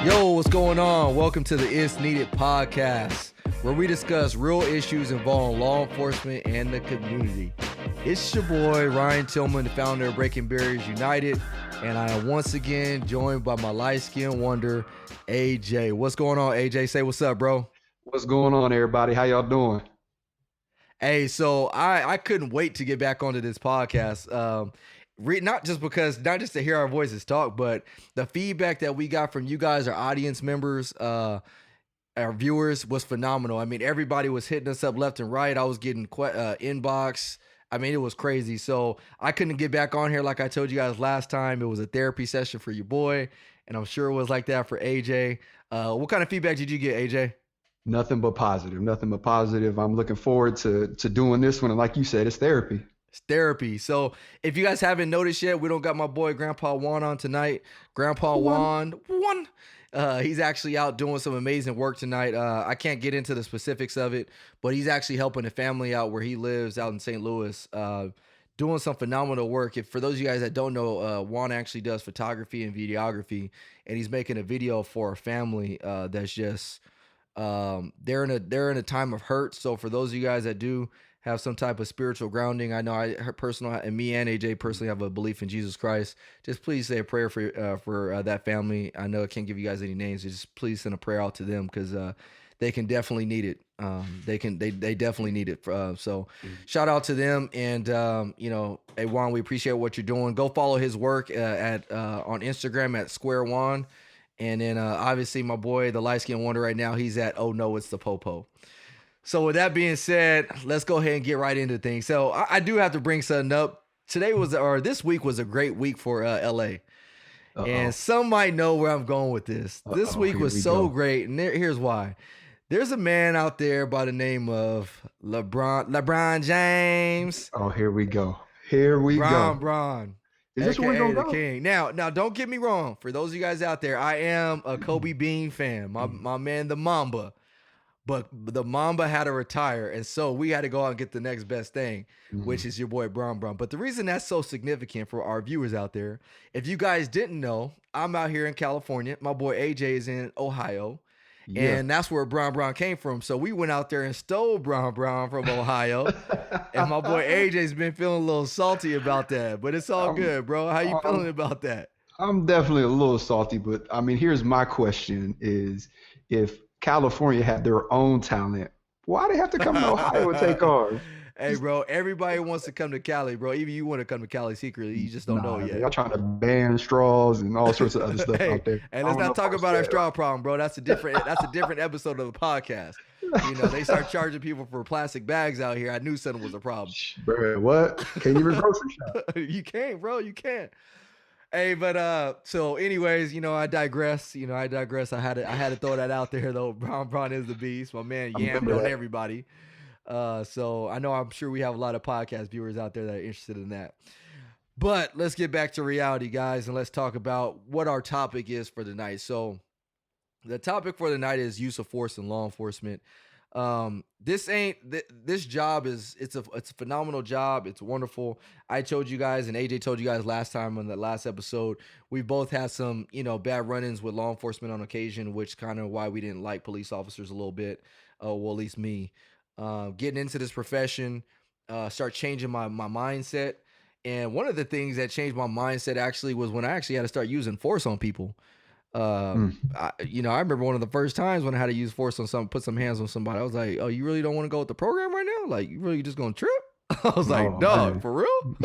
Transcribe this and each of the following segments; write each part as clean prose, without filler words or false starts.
Yo, what's going on? Welcome to the It's Needed podcast, where we discuss real issues involving law enforcement and the community. It's your boy, Ryan Tillman, the founder of Breaking Barriers United, and I am once again joined by my light-skinned wonder, AJ. What's going on, AJ? Say what's up, bro. What's going on, everybody? How y'all doing? Hey, so I couldn't wait to get back onto this podcast. Not just to hear our voices talk, but the feedback that we got from you guys, our audience members, our viewers, was phenomenal. I mean, everybody was hitting us up left and right. I was getting inbox. I mean, it was crazy. So I couldn't get back on here like I told you guys last time. It was a therapy session for your boy, and I'm sure it was like that for AJ. What kind of feedback did you get, AJ? Nothing but positive. Nothing but positive. I'm looking forward to doing this one. And like you said, it's therapy. It's therapy. So if you guys haven't noticed yet, we don't got my boy Grandpa Juan on tonight. Grandpa Juan, he's actually out doing some amazing work tonight. I can't get into the specifics of it, but he's actually helping a family out where he lives out in St. Louis, doing some phenomenal work. For those of you guys that don't know, Juan actually does photography and videography, and he's making a video for a family that's just they're in a time of hurt. So for those of you guys that do have some type of spiritual grounding, I know and me and AJ personally have a belief in Jesus Christ. Just please say a prayer for that family. I know I can't give you guys any names. Just please send a prayer out to them because they can definitely need it. They definitely need it. So shout out to them. And hey Juan, we appreciate what you're doing. Go follow his work on Instagram at Square Juan. And then obviously my boy, the light skin wonder right now, he's at Oh No, It's the Popo. So with that being said, let's go ahead and get right into things. So I do have to bring something up. This week was a great week for LA. And some might know where I'm going with this. This week was so great. And here's why. There's a man out there by the name of LeBron James. Oh, here we go. Bron. Is this where we're going to go? King. Now, don't get me wrong. For those of you guys out there, I am a Kobe Bean fan. My man, the Mamba. But the Mamba had to retire, and so we had to go out and get the next best thing, which is your boy Bron. But the reason that's so significant for our viewers out there, if you guys didn't know, I'm out here in California. My boy AJ is in Ohio, and that's where Bron came from. So we went out there and stole Bron from Ohio, and my boy AJ's been feeling a little salty about that, but it's all good, bro. How you feeling about that? I'm definitely a little salty, but I mean, here's my question is, if California had their own talent, why they have to come to Ohio and take ours? Hey, bro, everybody wants to come to Cali, bro. Even you want to come to Cali secretly. You just don't know yet. Y'all trying to ban straws and all sorts of other stuff out there. And let's not talk about our straw problem, bro. That's a different episode of the podcast. You know, they start charging people for plastic bags out here. I knew something was a problem. Bro, what? Can't even grocery shop. You can't, bro. You can't. Hey, but so anyways, I digress. I had to throw that out there though. Bron is the beast. My man yammed on everybody. So I'm sure we have a lot of podcast viewers out there that are interested in that. But let's get back to reality, guys, and let's talk about what our topic is for the night. So the topic for the night is use of force in law enforcement. This job it's a phenomenal job. It's wonderful. I told you guys, and AJ told you guys last time on the last episode, we both had some, bad run-ins with law enforcement on occasion, which kind of why we didn't like police officers a little bit. Well, at least me, getting into this profession, start changing my mindset. And one of the things that changed my mindset actually was when I actually had to start using force on people. I remember one of the first times when I had to use force on put some hands on somebody. I was like, "Oh, you really don't want to go with the program right now? Like, you really just gonna trip?" I was like, "Dog, for real?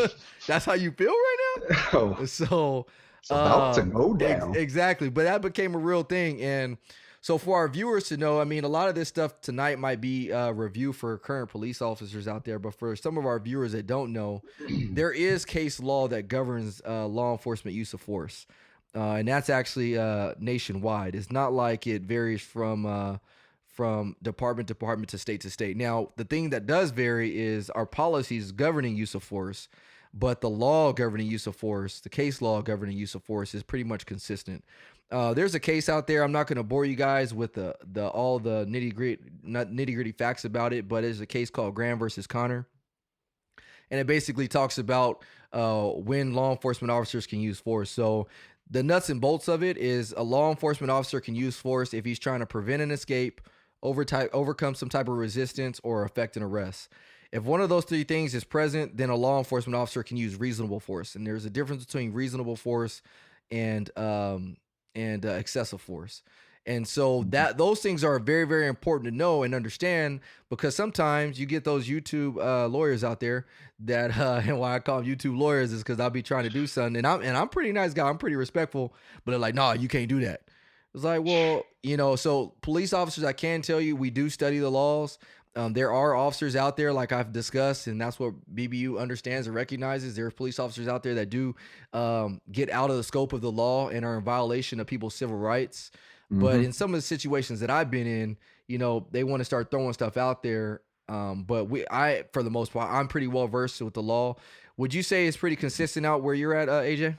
That's how you feel right now?" So it's about to go down. Exactly, but that became a real thing. And so for our viewers to know, I mean, a lot of this stuff tonight might be a review for current police officers out there, but for some of our viewers that don't know, there is case law that governs law enforcement use of force. And that's actually nationwide. It's not like it varies from department to department to state. Now, the thing that does vary is our policies governing use of force, but the law governing use of force, the case law governing use of force, is pretty much consistent. There's a case out there. I'm not going to bore you guys with all the nitty gritty facts about it, but there's a case called Graham versus Connor. And it basically talks about when law enforcement officers can use force. So the nuts and bolts of it is a law enforcement officer can use force if he's trying to prevent an escape, overcome some type of resistance, or effect an arrest. If one of those three things is present, then a law enforcement officer can use reasonable force. And there's a difference between reasonable force and excessive force. And so that those things are very, very important to know and understand, because sometimes you get those YouTube lawyers out there that and why I call them YouTube lawyers is because I'll be trying to do something, and I'm a pretty nice guy, I'm pretty respectful, but they're like, no, you can't do that. It's like, well, so police officers, I can tell you, we do study the laws. There are officers out there, like I've discussed, and that's what BBU understands and recognizes. There are police officers out there that do get out of the scope of the law and are in violation of people's civil rights. But in some of the situations that I've been in, they want to start throwing stuff out there. But for the most part, I'm pretty well versed with the law. Would you say it's pretty consistent out where you're at, AJ?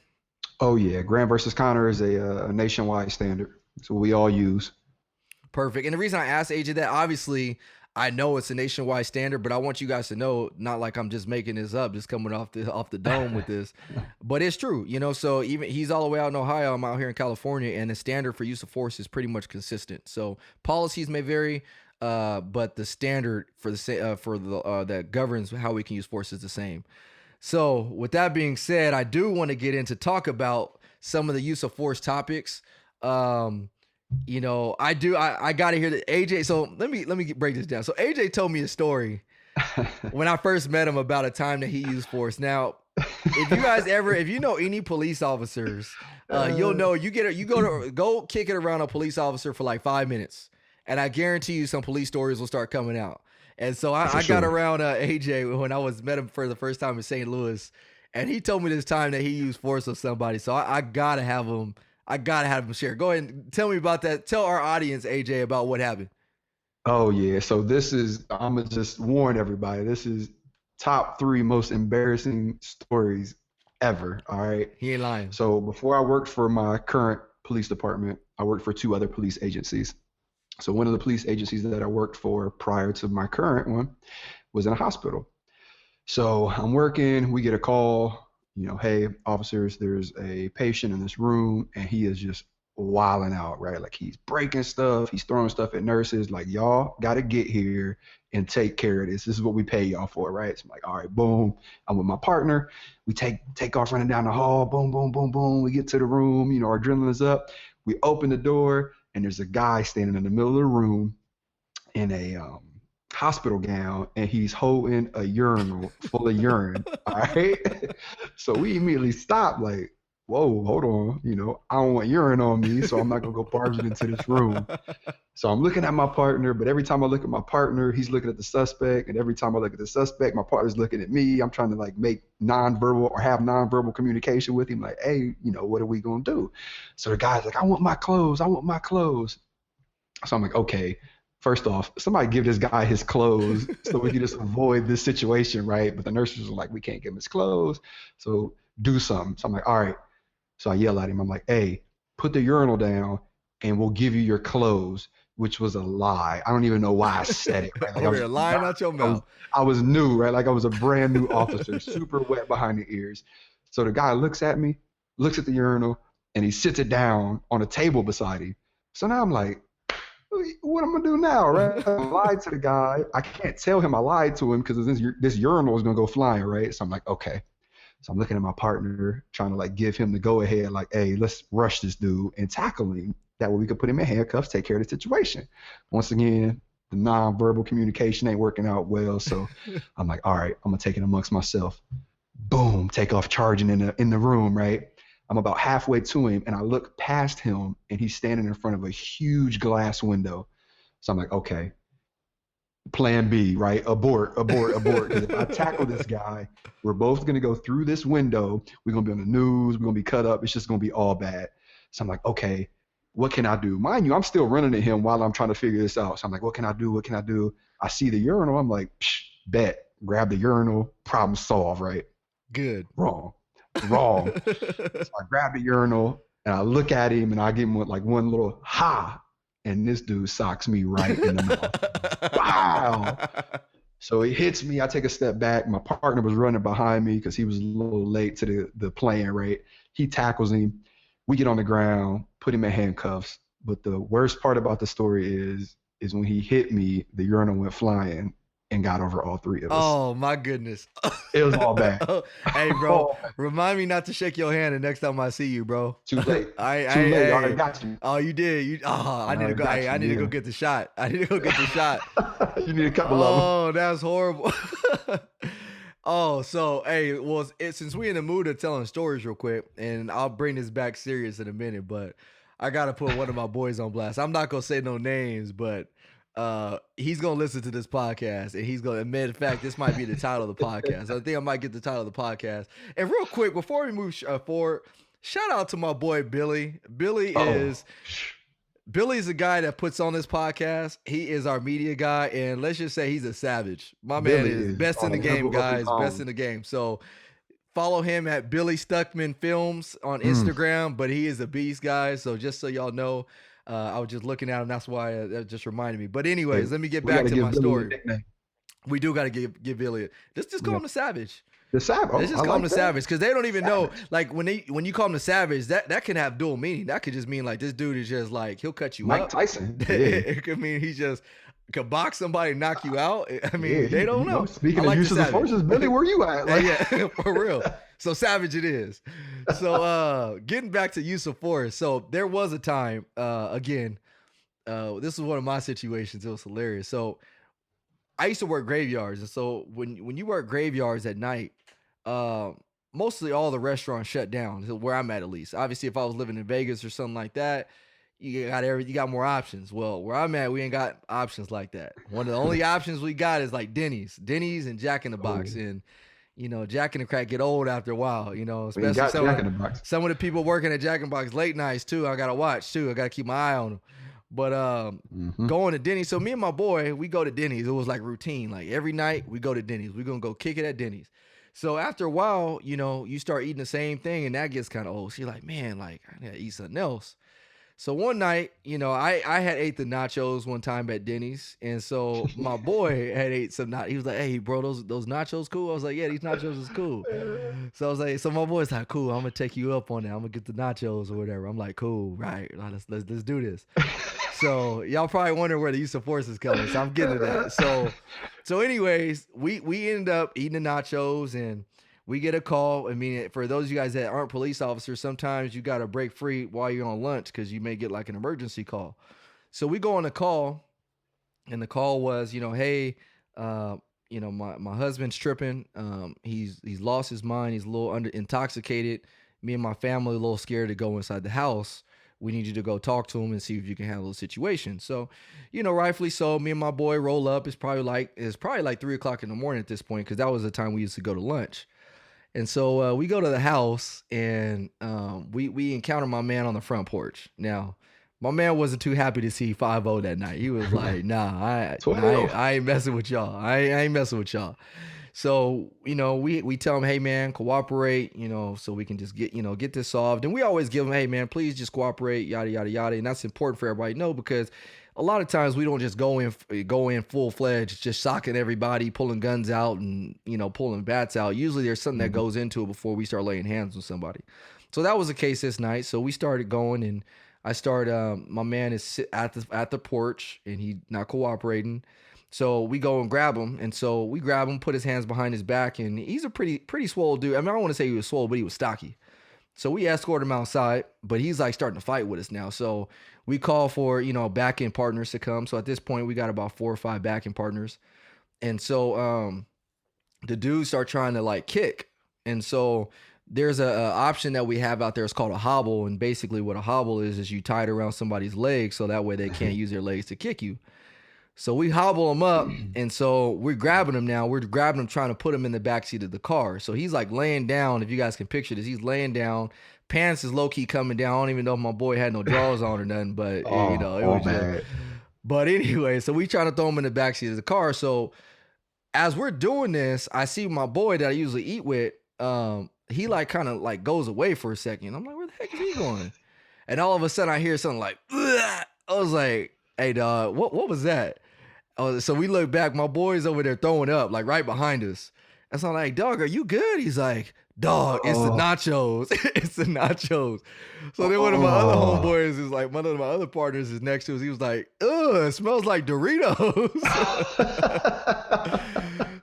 Oh yeah, Graham versus Connor is a nationwide standard. So we all use. Perfect. And the reason I asked AJ that, obviously, I know it's a nationwide standard, but I want you guys to know, not like I'm just making this up, just coming off the dome with this, but it's true, so even he's all the way out in Ohio, I'm out here in California, and the standard for use of force is pretty much consistent. So policies may vary, but the standard for the that governs how we can use force is the same. So with that being said, I do want to get into talk about some of the use of force topics. I got to hear that AJ. So let me break this down. So AJ told me a story when I first met him about a time that he used force. Now, if you guys if you know any police officers, you'll know go kick it around a police officer for like 5 minutes, and I guarantee you some police stories will start coming out. And so I got around AJ when I met him for the first time in St. Louis, and he told me this time that he used force with somebody. So I gotta have him. I gotta have him share. Go ahead and tell me about that. Tell our audience, AJ, about what happened. Oh yeah. So I'm gonna just warn everybody. This is top 3 most embarrassing stories ever. All right. He ain't lying. So before I worked for my current police department, I worked for 2 other police agencies. So one of the police agencies that I worked for prior to my current one was in a hospital. So I'm working, we get a call, hey, officers, there's a patient in this room and he is just wilding out, right? Like he's breaking stuff, he's throwing stuff at nurses, like y'all got to get here and take care of this. This is what we pay y'all for, right? So I'm like, all right, boom. I'm with my partner. We take off running down the hall, boom, boom, boom, boom. We get to the room, our adrenaline is up. We open the door and there's a guy standing in the middle of the room in a hospital gown, and he's holding a urinal full of urine. All right. So we immediately stop, like, whoa, hold on. I don't want urine on me, so I'm not going to go barging into this room. So I'm looking at my partner, but every time I look at my partner, he's looking at the suspect. And every time I look at the suspect, my partner's looking at me. I'm trying to like make nonverbal or have nonverbal communication with him. Like, hey, what are we going to do? So the guy's like, I want my clothes. I want my clothes. So I'm like, okay, first off, somebody give this guy his clothes so we can just avoid this situation, right? But the nurses are like, we can't give him his clothes. So do something. So I'm like, all right. So I yell at him. I'm like, hey, put the urinal down and we'll give you your clothes, which was a lie. I don't even know why I said it. Right? Like You're lying out your mouth. I was new, right? Like I was a brand new officer, super wet behind the ears. So the guy looks at me, looks at the urinal, and he sits it down on a table beside him. So now I'm like, what am I gonna do now, right? I lied to the guy. I can't tell him I lied to him because this urinal is gonna go flying, right? So I'm like, okay. So I'm looking at my partner, trying to like give him the go ahead, like, hey, let's rush this dude and tackle him. That way we could put him in handcuffs, take care of the situation. Once again, the nonverbal communication ain't working out well. So I'm like, all right, I'm gonna take it amongst myself. Boom, take off charging in the room, right? I'm about halfway to him and I look past him and he's standing in front of a huge glass window. So I'm like, okay, plan B, right? Abort. Because if I tackle this guy, we're both going to go through this window. We're going to be on the news. We're going to be cut up. It's just going to be all bad. So I'm like, okay, what can I do? Mind you, I'm still running at him while I'm trying to figure this out. So I'm like, what can I do? I see the urinal. I'm like, bet. Grab the urinal. Problem solved, right? Good. Wrong. So I grab the urinal and I look at him and I give him one little ha. And this dude socks me right in the mouth. Wow. So he hits me. I take a step back. My partner was running behind me because he was a little late to the plan, right? He tackles him. We get on the ground, put him in handcuffs. But the worst part about the story is when he hit me, the urinal went flying and got over all three of us. Oh my goodness. It was all bad. Hey, bro, remind me not to shake your hand the next time I see you, bro. Too late. I Too late. hey. I already got you. Oh, you did. I need to go. I need to go get the shot. I need to go get the shot. You need a couple of them. Oh, that's horrible. Oh, so hey, well, since we in the mood of telling stories real quick, and I'll bring this back serious in a minute, but I gotta put one of my boys on blast. I'm not gonna say no names, but he's gonna listen to this podcast, and he's gonna admit, in fact, this might be the title of the podcast. I think I might get the title of the podcast. And real quick, before we move forward, shout out to my boy Billy. Billy's a guy that puts on this podcast. He is our media guy, and let's just say he's a savage. My man is best in the game, guys. Best in the game. So follow him at Billy Stuckman Films on Instagram, but he is a beast, guys. So just so y'all know, I was just looking at him. That's why that just reminded me. But anyways, let me get back to my story. We do got to give Billy just call him the Savage. The Savage. They just call him the Savage because they don't even know. Like when you call him the Savage, that can have dual meaning. That could just mean like this dude is just like he'll cut you Mike up. Tyson. Yeah. It could mean he just could box somebody, knock you out. I mean, they don't know. Speaking of use of the forces, Billy, where you at? Like, yeah, for real. So Savage it is. So getting back to use of force. So there was a time, again, this was one of my situations. It was hilarious. So I used to work graveyards, and so when you work graveyards at night, mostly all the restaurants shut down. Where I'm at least. Obviously, if I was living in Vegas or something like that, you got more options. Well, where I'm at, we ain't got options like that. One of the only options we got is like Dennys and Jack in the Box, and Jack in the Crack get old after a while. Especially some of the people working at Jack in the Box late nights too. I gotta watch too. I gotta keep my eye on them. But going to Dennys. So me and my boy, we go to Dennys. It was like routine. Like every night we go to Dennys. We're gonna go kick it at Dennys. So after a while, you start eating the same thing, and that gets kind of old. So you're like, man, like I gotta eat something else. So one night, I had ate the nachos one time at Dennys, and so my boy had ate some nachos. He was like, hey, bro, those nachos cool? I was like, yeah, these nachos is cool. So I was like, so my boy's like, cool, I'm gonna take you up on that. I'm gonna get the nachos or whatever. I'm like, cool, right? Let's do this. So y'all probably wonder where the use of force is coming. So I'm getting to that. So anyways, we ended up eating the nachos, and we get a call. I mean, for those of you guys that aren't police officers, sometimes you got to break free while you're on lunch because you may get like an emergency call. So we go on a call, and the call was, hey, my husband's tripping. He's lost his mind. He's a little intoxicated. Me and my family a little scared to go inside the house. We need you to go talk to him and see if you can handle the situation. So, rightfully so, me and my boy roll up. It's probably like 3:00 in the morning at this point, because that was the time we used to go to lunch. And so we go to the house, and we encounter my man on the front porch. Now, my man wasn't too happy to see 5-0 that night. He was like, nah, I ain't messing with y'all. I ain't messing with y'all. So, we tell him, hey, man, cooperate, so we can just get this solved. And we always give him, hey, man, please just cooperate, yada, yada, yada. And that's important for everybody to know, because a lot of times we don't just go in full-fledged, just socking everybody, pulling guns out and, pulling bats out. Usually there's something that goes into it before we start laying hands on somebody. So that was the case this night. So we started going, and I started, my man is at the porch, and he not cooperating. So we go and grab him. And so we grab him, put his hands behind his back, and he's a pretty swole dude. I mean, I don't want to say he was swole, but he was stocky. So we escort him outside, but he's like starting to fight with us now. So we call for, back-end partners to come. So at this point, we got about 4 or 5 back-end partners. And so the dudes start trying to like kick. And so there's a option that we have out there. It's called a hobble. And basically what a hobble is you tie it around somebody's legs so that way they can't use their legs to kick you. So we hobble him up, and so we're grabbing him now. We're grabbing him, trying to put him in the backseat of the car. So he's like laying down. If you guys can picture this, he's laying down. Pants is low-key coming down. I don't even know if my boy had no drawers on or nothing, but, it was just... But anyway, so we trying to throw him in the backseat of the car. So as we're doing this, I see my boy that I usually eat with, he like kind of like goes away for a second. I'm like, where the heck is he going? And all of a sudden I hear something like, ugh! I was like, hey, dog, what was that? Oh, so we look back, my boy's over there throwing up, like right behind us. And so I'm like, dog, are you good? He's like, dog, it's the Oh, nachos. It's the nachos. So then one of my other oh. homeboys is like, one of my other partners is next to us. He was like, ugh, it smells like Doritos.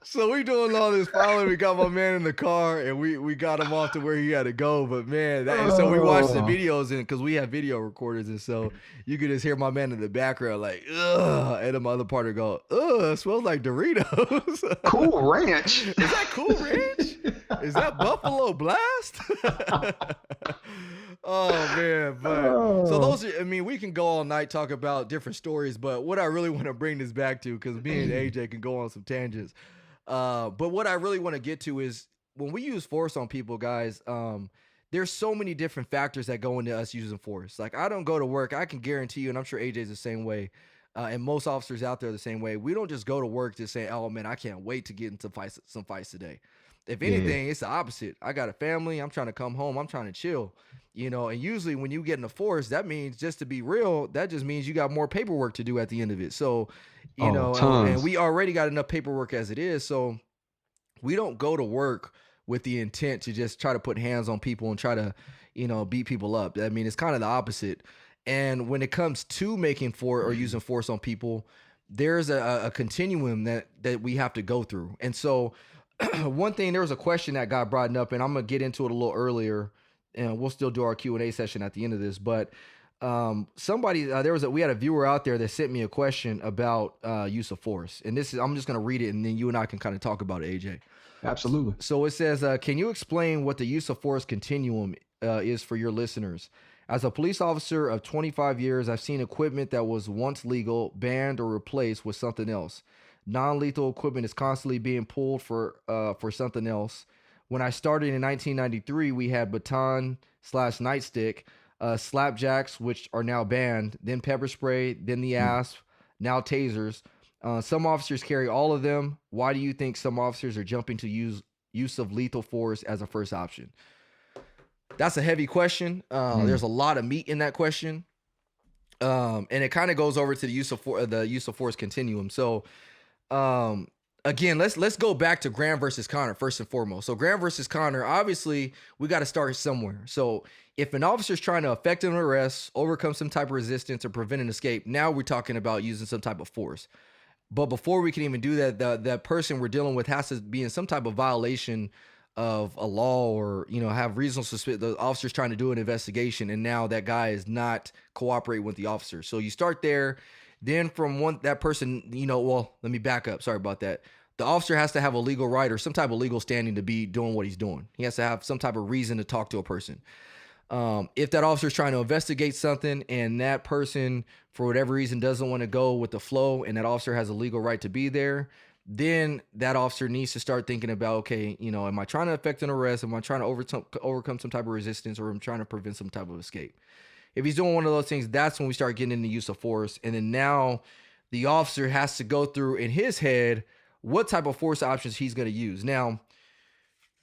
So we doing all this following. We got my man in the car and we got him off to where he had to go. But man, and so we watched the videos in because we have video recorders. And so you could just hear my man in the background like, ugh. And then my other partner go, ugh, it smells like Doritos. Cool Ranch. Is that Cool Ranch? Is that Buffalo Blast? Oh man, but so those are, I mean, we can go all night talk about different stories, but what I really want to bring this back to, because me and AJ can go on some tangents. But what I really want to get to is when we use force on people, guys, there's so many different factors that go into us using force. Like I don't go to work, I can guarantee you, and I'm sure AJ's the same way. And most officers out there are the same way. We don't just go to work to say, oh man, I can't wait to get into some fights today. If anything, it's the opposite. I got a family. I'm trying to come home. I'm trying to chill, you know. And usually when you get in the force, that means, just to be real, that just means you got more paperwork to do at the end of it. So, you know, and we already got enough paperwork as it is. So we don't go to work with the intent to just try to put hands on people and try to, you know, beat people up. I mean, it's kind of the opposite. And when it comes to making force or using force on people, there's a continuum that we have to go through. And so one thing, there was a question that got brought up, and I'm gonna get into it a little earlier, and we'll still do our Q&A session at the end of this. But somebody, we had a viewer out there that sent me a question about use of force, and this is, I'm just gonna read it, and then you and I can kind of talk about it, AJ. Absolutely. So it says, can you explain what the use of force continuum is for your listeners? As a police officer of 25 years, I've seen equipment that was once legal banned or replaced with something else. Non-lethal equipment is constantly being pulled for something else. When I started in 1993, we had baton/nightstick, slapjacks, which are now banned, then pepper spray, then the ASP, now tasers. Some officers carry all of them. Why do you think some officers are jumping to use of lethal force as a first option? That's a heavy question. There's a lot of meat in that question. And it kind of goes over to the use of force continuum. So, again, let's go back to Graham versus Connor first and foremost. So Graham versus Connor, obviously we got to start somewhere. So if an officer is trying to effect an arrest, overcome some type of resistance, or prevent an escape, now we're talking about using some type of force. But before we can even do that, that person we're dealing with has to be in some type of violation of a law, or, you know, have reasonable suspicion. The officer's trying to do an investigation, and now that guy is not cooperating with the officer. So you start there. Then from that person, you know, well, let me back up. Sorry about that. The officer has to have a legal right or some type of legal standing to be doing what he's doing. He has to have some type of reason to talk to a person. If that officer is trying to investigate something and that person, for whatever reason, doesn't want to go with the flow, and that officer has a legal right to be there, then that officer needs to start thinking about, okay, you know, am I trying to effect an arrest? Am I trying to overcome some type of resistance, or am I trying to prevent some type of escape? If he's doing one of those things, that's when we start getting into use of force. And then now the officer has to go through in his head what type of force options he's going to use. Now,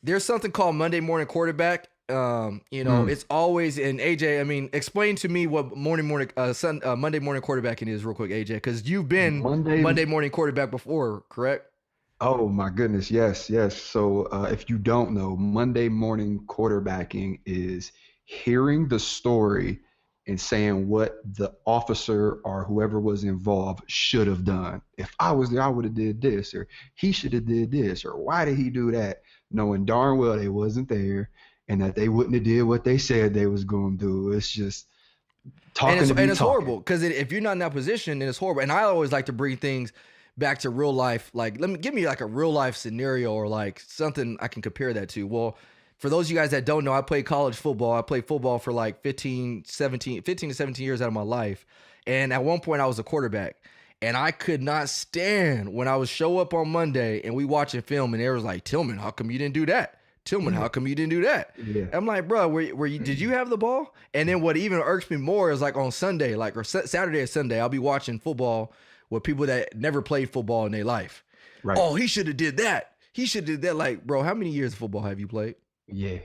there's something called Monday morning quarterback. It's always, and AJ, I mean, explain to me what Monday morning quarterbacking is real quick, AJ, because you've been Monday morning quarterback before, correct? Oh my goodness, yes. So if you don't know, Monday morning quarterbacking is hearing the story and saying what the officer or whoever was involved should have done. If I was there, I would have did this, or he should have did this, or why did he do that? Knowing darn well they wasn't there, and that they wouldn't have did what they said they was going to do. It's just talking and it's horrible, because if you're not in that position, then it's horrible. And I always like to bring things back to real life. Like, give me like a real life scenario, or like something I can compare that to. Well, for those of you guys that don't know, I played college football. I played football for like 15 to 17 years out of my life. And at one point I was a quarterback, and I could not stand when I would show up on Monday and we watching film and it was like, Tillman, how come you didn't do that? Tillman, how come you didn't do that? Yeah. I'm like, bro, did you have the ball? And then what even irks me more is like on Sunday, like, or Saturday or Sunday, I'll be watching football with people that never played football in their life. Right. Oh, he should have did that. He should have did that. Like, bro, how many years of football have you played? Yeah.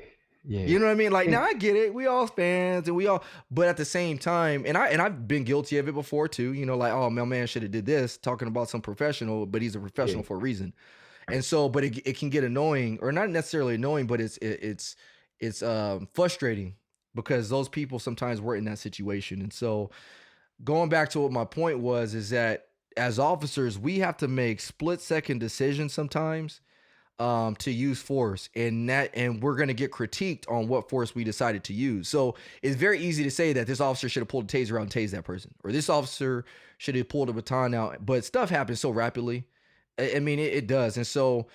Yeah. You know what I mean? Like, now And I get it. We all fans and we all, but at the same time, I've been guilty of it before too. You know, like, oh, my man should have did this, talking about some professional, but he's a yeah. professional for a reason. And so, but it can get annoying, or not necessarily annoying, but it's frustrating because those people sometimes were in that situation. And so, going back to what my point was, is that as officers, we have to make split second decisions sometimes to use force, and we're going to get critiqued on what force we decided to use. So it's very easy to say that this officer should have pulled a taser out and tased that person, or this officer should have pulled a baton out, but stuff happens so rapidly. I mean, it does. And so,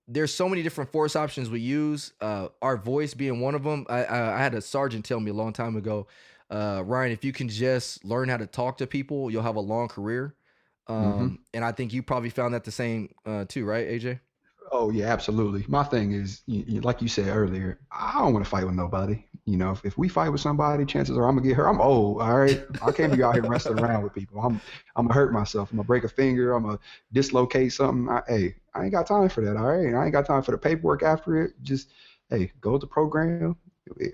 there's so many different force options we use, our voice being one of them. I had a sergeant tell me a long time ago, Ryan, if you can just learn how to talk to people, you'll have a long career. Hmm. And I think you probably found that the same too, right, AJ? Oh yeah, absolutely. My thing is, like you said earlier, I don't want to fight with nobody. If we fight with somebody, chances are I'm gonna get hurt. I'm old, all right. I can't be out here wrestling around with people. I'm gonna hurt myself. I'm gonna break a finger. I'm gonna dislocate something. Hey, I ain't got time for that. All right, and I ain't got time for the paperwork after it. Just hey, go with the program.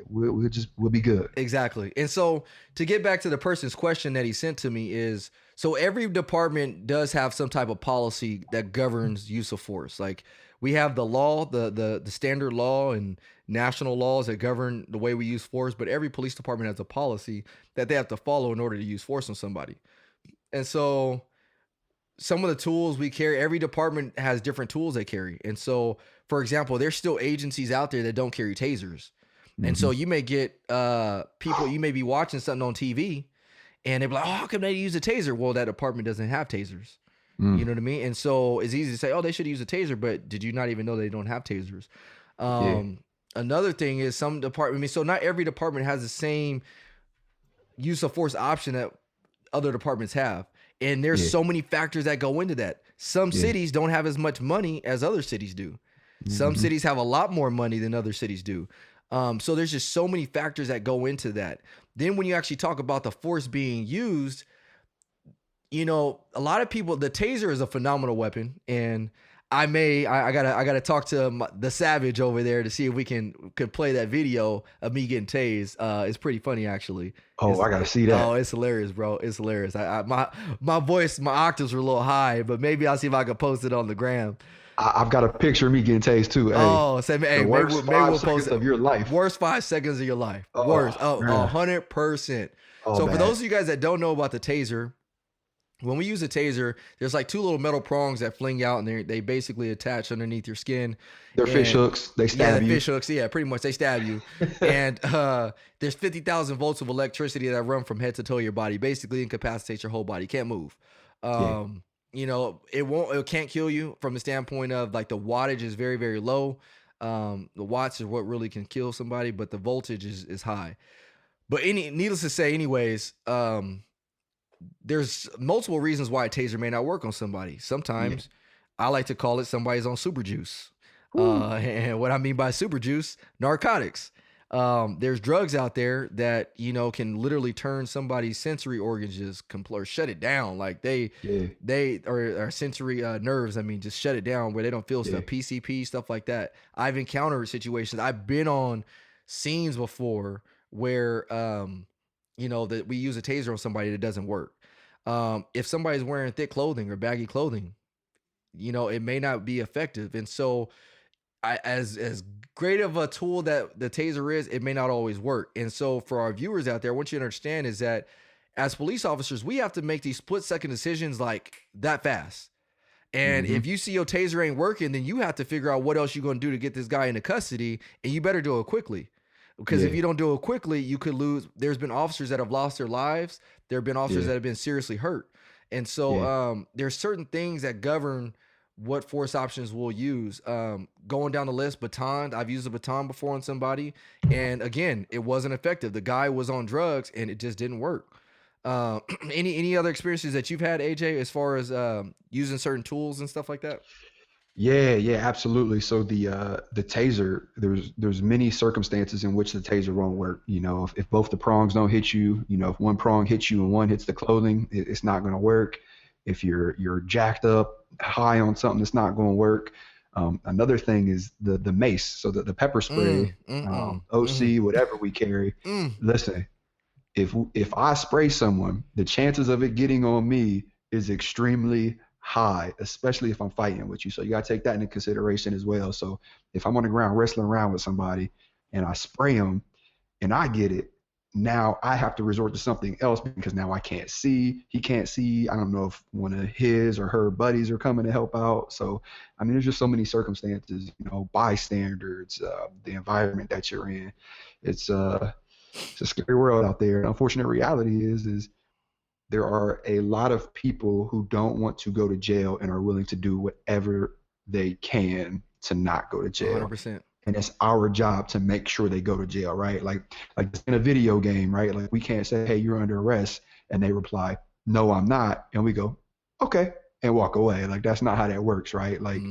We'll be good. Exactly. And so, to get back to the person's question that he sent to me, is so every department does have some type of policy that governs use of force. Like, we have the law, the standard law and national laws that govern the way we use force, but every police department has a policy that they have to follow in order to use force on somebody. And so, some of the tools we carry, every department has different tools they carry. And so, for example, there's still agencies out there that don't carry tasers. And so Hmm. you may get people, you may be watching something on TV and they're like, oh, how come they use a taser? Well, that department doesn't have tasers. You Mm. know what I mean? And so it's easy to say, oh, they should use a taser, but did you not even know they don't have tasers? Yeah. Um, Another thing is some department, I mean, so not every department has the same use of force option that other departments have. And there's Yeah. so many factors that go into that. Some Yeah. cities don't have as much money as other cities do. Some Hmm. cities have a lot more money than other cities do. So there's just so many factors that go into that. Then when you actually talk about the force being used, a lot of people, the taser is a phenomenal weapon, and I gotta talk to the Savage over there to see if we could play that video of me getting tased. It's pretty funny actually. Oh, I gotta see Oh, that. it's hilarious, bro. It's hilarious. My voice, my octaves were a little high, but maybe I'll see if I can post it on the gram. I've got a picture of me getting tased too. Hey, Oh, say, the hey, worst maybe five we'll post seconds it. of your life. Worst 5 seconds of your life. Oh Worst. Oh, man. 100%. Oh So for man. those of you guys that don't know about the taser, when we use a taser, there's like two little metal prongs that fling out, and they basically attach underneath your skin. They're fish And hooks. They yeah, the stab you. fish hooks. Yeah, pretty much they stab you. And there's 50,000 volts of electricity that run from head to toe of your body, basically incapacitates your whole body. Can't move. Yeah. It can't kill you from the standpoint of like the wattage is very, very low. The watts is what really can kill somebody, but the voltage is high. But needless to say, anyways, there's multiple reasons why a taser may not work on somebody. Yeah. Sometimes I like to call it somebody's on super juice. Woo. And what I mean by super juice, narcotics. There's drugs out there that can literally turn somebody's sensory organs or shut it down. Like Yeah. they or sensory nerves. I mean, just shut it down where they don't feel Yeah. stuff. PCP stuff like that. I've encountered situations. I've been on scenes before where that we use a taser on somebody that doesn't work. If somebody's wearing thick clothing or baggy clothing, it may not be effective. And so as great of a tool that the taser is, it may not always work. And so for our viewers out there, what you understand is that as police officers, we have to make these split second decisions like that fast. And Hmm. if you see your taser ain't working, then you have to figure out what else you're going to do to get this guy into custody, and you better do it quickly. Because if Yeah. you don't do it quickly, you could lose. There's been officers that have lost their lives. There have been officers Yeah. that have been seriously hurt. And so Yeah. there's certain things that govern what force options we'll use. Going down the list, baton. I've used a baton before on somebody, and again, it wasn't effective. The guy was on drugs, and it just didn't work. Uh, any other experiences that you've had, AJ, as far as using certain tools and stuff like that? Yeah, yeah, absolutely. So the taser, there's many circumstances in which the taser won't work. If both the prongs don't hit you, if one prong hits you and one hits the clothing, it's not going to work. If you're jacked up high on something, it's not going to work. Another thing is the mace, so the pepper spray, OC, whatever we carry. Listen, if I spray someone, the chances of it getting on me is extremely high, especially if I'm fighting with you. So you gotta take that into consideration as well. So if I'm on the ground wrestling around with somebody and I spray them and I get it, now I have to resort to something else because now I can't see. He can't see. I don't know if one of his or her buddies are coming to help out. So, I mean, there's just so many circumstances, bystanders, the environment that you're in. It's a scary world out there. The unfortunate reality is there are a lot of people who don't want to go to jail and are willing to do whatever they can to not go to jail. 100%. And it's our job to make sure they go to jail, right? Like in a video game, right? Like we can't say, hey, you're under arrest, and they reply, no, I'm not, and we go, okay, and walk away. Like that's not how that works, right? Like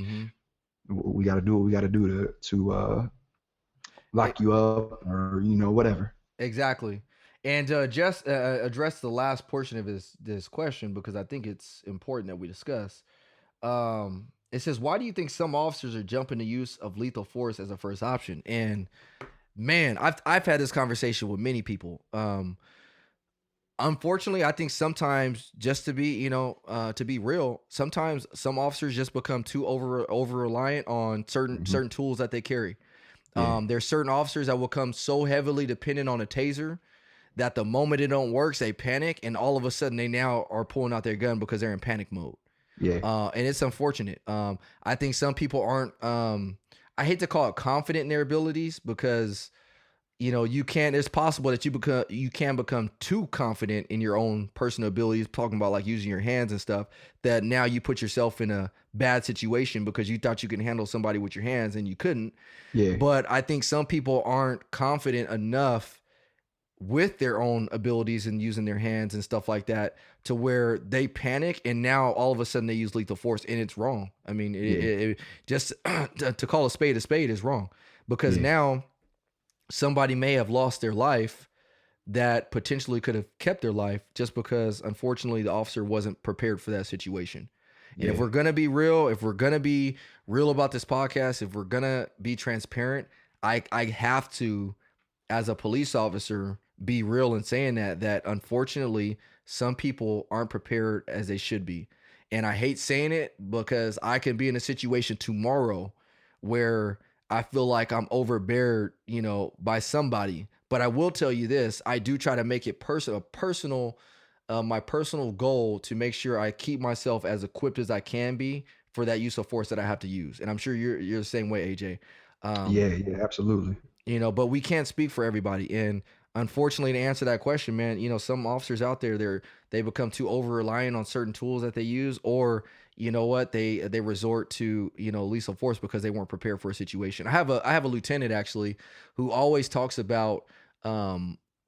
we got to do what we got to do to lock you up or whatever. Exactly. And just address the last portion of this question because I think it's important that we discuss. It says, why do you think some officers are jumping the use of lethal force as a first option? And man, I've had this conversation with many people. Unfortunately, I think sometimes just to be real, sometimes some officers just become too over reliant on certain tools that they carry. There's certain officers that will come so heavily dependent on a taser that the moment it don't work, they panic, and all of a sudden they now are pulling out their gun because they're in panic mode. Yeah. And it's unfortunate. I think some people aren't, I hate to call it confident in their abilities because, it's possible that you can become too confident in your own personal abilities, talking about like using your hands and stuff, that now you put yourself in a bad situation because you thought you could handle somebody with your hands and you couldn't. Yeah. But I think some people aren't confident enough with their own abilities and using their hands and stuff like that to where they panic and now all of a sudden they use lethal force, and it's wrong. I mean, it just to call a spade is wrong because now somebody may have lost their life that potentially could have kept their life just because unfortunately the officer wasn't prepared for that situation. And if we're going to be real, about this podcast, if we're going to be transparent, I have to, as a police officer, be real in saying that unfortunately some people aren't prepared as they should be. And I hate saying it because I can be in a situation tomorrow where I feel like I'm overbeared, by somebody. But I will tell you this, I do try to make it my personal goal to make sure I keep myself as equipped as I can be for that use of force that I have to use. And I'm sure you're the same way, AJ. Yeah, absolutely. But we can't speak for everybody. And unfortunately, to answer that question, man, some officers out there, they become too over reliant on certain tools that they use, or they resort to lethal force because they weren't prepared for a situation. I have a lieutenant actually who always talks about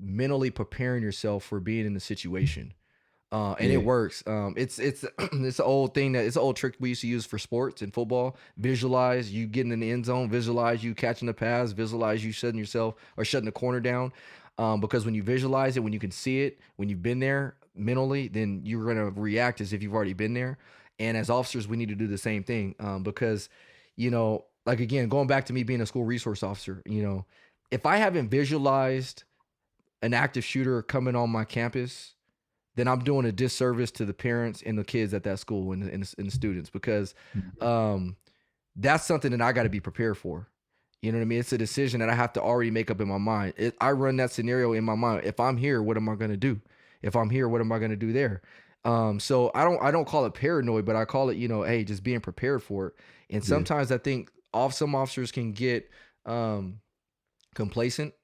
mentally preparing yourself for being in the situation. And it works. It's it's an old thing it's an old trick we used to use for sports and football. Visualize you getting in the end zone, visualize you catching the pass, visualize you shutting the corner down. Because when you visualize it, when you can see it, when you've been there mentally, then you're going to react as if you've already been there. And as officers, we need to do the same thing. Because, like again, going back to me being a school resource officer, if I haven't visualized an active shooter coming on my campus, then I'm doing a disservice to the parents and the kids at that school and the students, because that's something that I got to be prepared for. You know what I mean? It's a decision that I have to already make up in my mind. I run that scenario in my mind. If I'm here, what am I going to do? If I'm here, what am I going to do there? So I don't call it paranoid, but I call it, hey, just being prepared for it. And sometimes I think some officers can get complacent.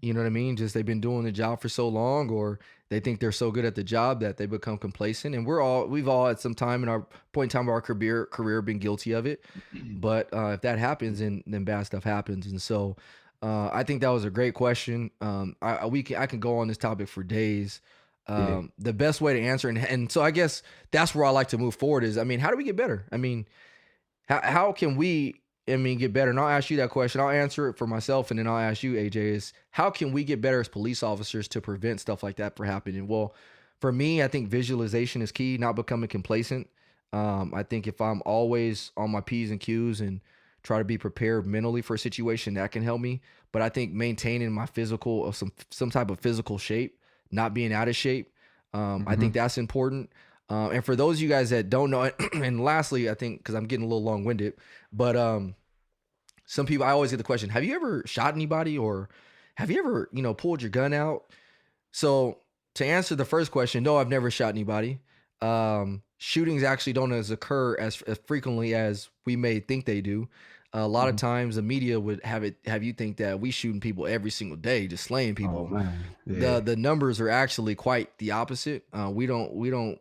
You know what I mean? Just they've been doing the job for so long, or they think they're so good at the job that they become complacent. And we've all at some time in our point in time of our career been guilty of it. But if that happens, then bad stuff happens. And so I think that was a great question. I can go on this topic for days. The best way to answer, and so I guess that's where I like to move forward is, how do we get better? How can we get better? And I'll ask you that question. I'll answer it for myself, and then I'll ask you, AJ, is how can we get better as police officers to prevent stuff like that from happening? Well, for me, I think visualization is key, not becoming complacent. I think if I'm always on my P's and Q's and try to be prepared mentally for a situation, that can help me. But I think maintaining my physical or some type of physical shape, not being out of shape, I Hmm. think that's important. And for those of you guys that don't know, and lastly, I think because I'm getting a little long winded, but some people, I always get the question: have you ever shot anybody, or have you ever pulled your gun out? So to answer the first question, no, I've never shot anybody. Shootings actually don't occur as frequently as we may think they do. A lot of Hmm. times, the media would have you think that we shooting people every single day, just slaying Oh people. man, yeah. The numbers are actually quite the opposite. We don't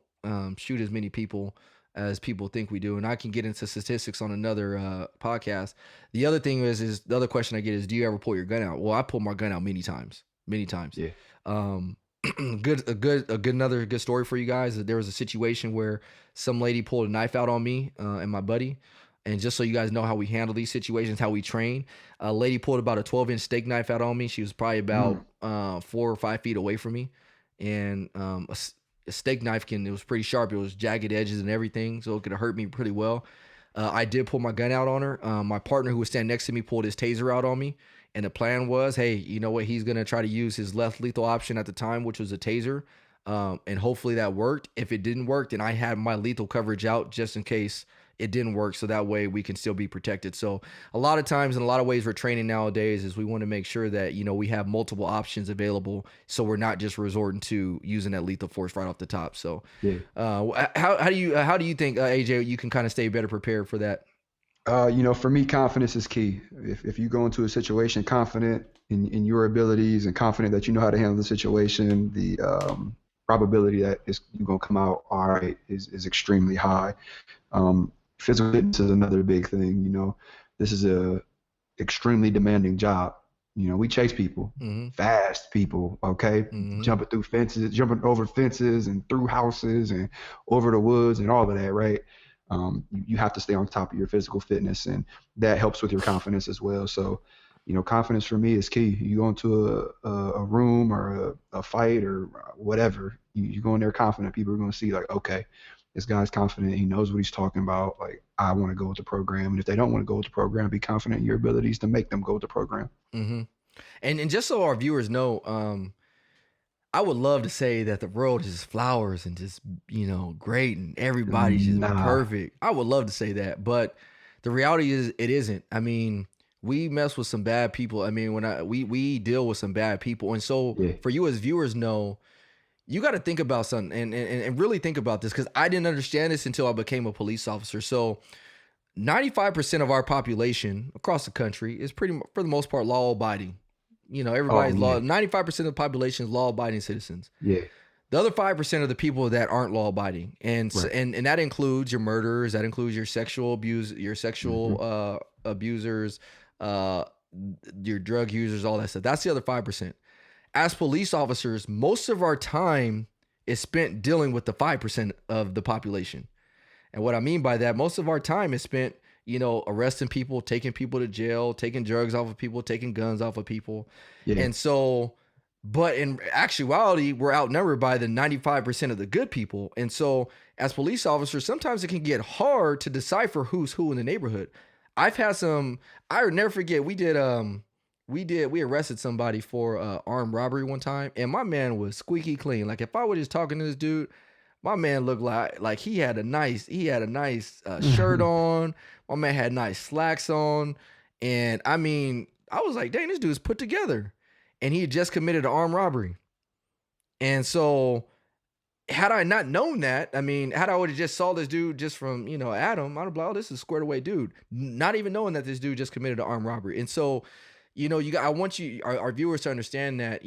shoot as many people as people think we do, and I can get into statistics on another podcast. The other thing is the other question I get is, do you ever pull your gun out? Well, I pull my gun out many times, many times. Yeah. Um, another good story for you guys. There was a situation where some lady pulled a knife out on me and my buddy. And just so you guys know how we handle these situations, how we train, a lady pulled about a 12-inch steak knife out on me. She was probably Mm. about 4 or 5 feet away from me, and a steak knife it was pretty sharp. It was jagged edges and everything, so it could have hurt me pretty well. I did pull my gun out on her. My partner who was standing next to me pulled his taser out on me. And the plan was, hey, you know what? He's going to try to use his less lethal option at the time, which was a taser. And hopefully that worked. If it didn't work, then I had my lethal coverage out just in case it didn't work. So that way we can still be protected. So a lot of times, in a lot of ways, we're training nowadays is we want to make sure that, we have multiple options available. So we're not just resorting to using that lethal force right off the top. So Yeah. how do you think, AJ, you can kind of stay better prepared for that? For me, confidence is key. If you go into a situation confident in your abilities and confident that you know how to handle the situation, the probability that you're gonna come out all right is extremely high. Um, Physical fitness is another big thing. This is a extremely demanding job. We chase people, Mm-hmm. fast people, okay, Mm-hmm. jumping over fences and through houses and over the woods and all of that, right? You have to stay on top of your physical fitness, and that helps with your confidence as well. So, confidence for me is key. You go into a room or a fight or whatever, you go in there confident. People are going to see like, okay, this guy's confident. He knows what he's talking about. Like, I want to go with the program. And if they don't want to go with the program, be confident in your abilities to make them go with the program. Mm-hmm. And just so our viewers know, I would love to say that the world is just flowers and just great and everybody's just Nah, perfect. I would love to say that, but the reality is it isn't. I mean, we mess with some bad people. I mean, we deal with some bad people, and so yeah, for you as viewers know, you got to think about something and really think about this because I didn't understand this until I became a police officer. So 95% of our population across the country is for the most part, law abiding. oh Everybody's yeah, 95% of the population is law abiding citizens. yeah, The other 5% are the people that aren't law abiding. right. And that includes your murderers, that includes your sexual abuse, your Hmm. sexual abusers, uh, your drug users, all that stuff. That's the other 5%. As police officers, most of our time is spent dealing with the 5% of the population. And what I mean by that, most of our time is spent, arresting people, taking people to jail, taking drugs off of people, taking guns off of people. Yeah, And so, but in actuality, we're outnumbered by the 95% of the good people. And so, as police officers, sometimes it can get hard to decipher who's who in the neighborhood. I've had I would never forget, we arrested somebody for armed robbery one time, and my man was squeaky clean. Like if I was just talking to this dude, my man looked like he had a nice shirt on. My man had nice slacks on, and I mean, I was like, dang, this dude's put together, and he had just committed an armed robbery. And so, had I not known that, I mean, had I would have just saw this dude just from Adam, I'd be like, oh, this is a squared away dude, not even knowing that this dude just committed an armed robbery. And so, I want our viewers to understand that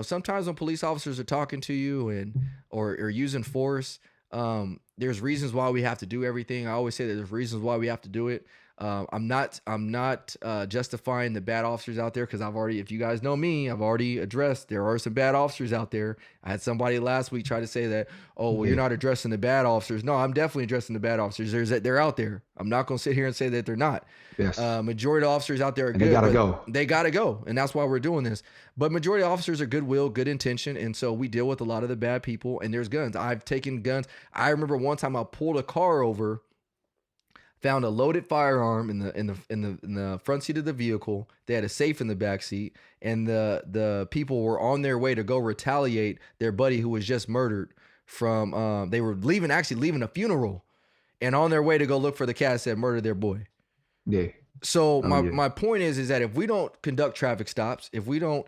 sometimes when police officers are talking to you and or using force, there's reasons why we have to do everything. I always say that there's reasons why we have to do it. I'm not justifying the bad officers out there, because if you guys know me, I've already addressed there are some bad officers out there. I had somebody last week try to say that, oh, well, you're not addressing the bad officers. No, I'm definitely addressing the bad officers. They're out there. I'm not going to sit here and say that they're not. Yes. Majority of officers out there are and good. They gotta go. They gotta go, and that's why we're doing this. But majority of officers are goodwill, good intention, and so we deal with a lot of the bad people. And there's guns. I've taken guns. I remember one time I pulled a car over, found a loaded firearm in the front seat of the vehicle. They had a safe in the back seat, and the people were on their way to go retaliate their buddy who was just murdered from. They were leaving a funeral, and on their way to go look for the cats that murdered their boy. Yeah. So my point is that if we don't conduct traffic stops, if we don't,